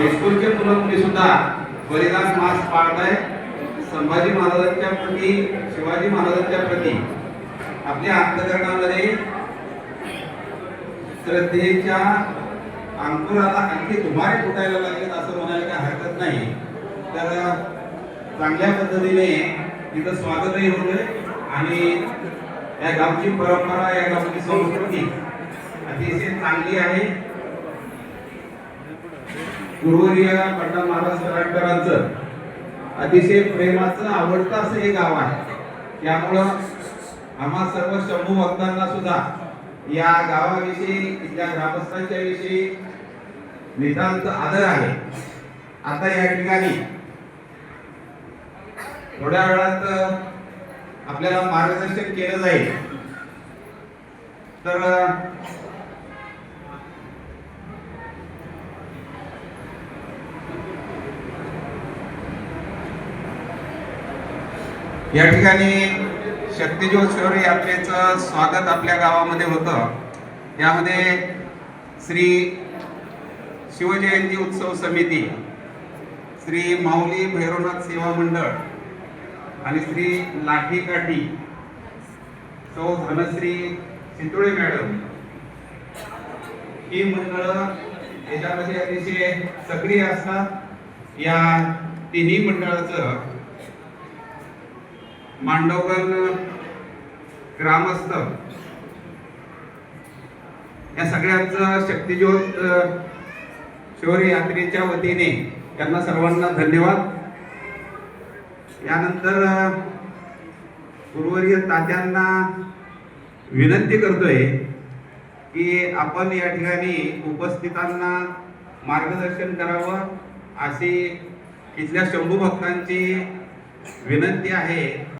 हायस्कूलचे मुलं सुद्धा बलिदान मास पाळताय. संभाजी महाराजांच्या प्रती, शिवाजी महाराजांच्या प्रती आपल्या अंतःकरणामध्ये श्रद्धेच्या अंकुराला आणखी धुमारे फुटायला लागलेत असं म्हणायला काही हरकत नाही. तर चांगल्या पद्धतीने इथं स्वागतही होतंय आणि या गावची परंपरा, या गावची संस्कृती अतिशय चांगली आहे. गुरुवर्य पंडित महाराज कराडकरांचं अतिशय प्रेमाचं आवडतं असं हे गाव आहे. त्यामुळं आम्हा सर्व शंभू भक्तांना सुद्धा या गावाविषयी, इथल्या ग्रामस्थांच्या विषयी नितांत आदर आहे. आता या ठिकाणी थोड्या वेळात आपल्याला मार्गदर्शन केलं जाईल. तर या ठिकाणी शक्तिज्योत शौर्य यात्रेचं स्वागत आपल्या गावामध्ये होतं. यामध्ये श्री शिवजयंती उत्सव समिती, श्री माऊली भैरवनाथ सेवा मंडळ आणि श्री लाठी काठी सौ धनश्री चितोळे मॅडम ही मंडळं याच्यामध्ये अतिशय सक्रिय असतात. या तिन्ही मंडळाचं मांडवगण ग्रामस्थ या सगळ्यांचं शक्तिज्योत शौर्य यात्रेच्या वतीने त्यांना सर्वांना धन्यवाद. यानंतर गुरुवर्य तात्यांना विनंती करतोय की आपण या ठिकाणी उपस्थितांना मार्गदर्शन करावं अशी इथल्या शंभू भक्तांची विनंती आहे.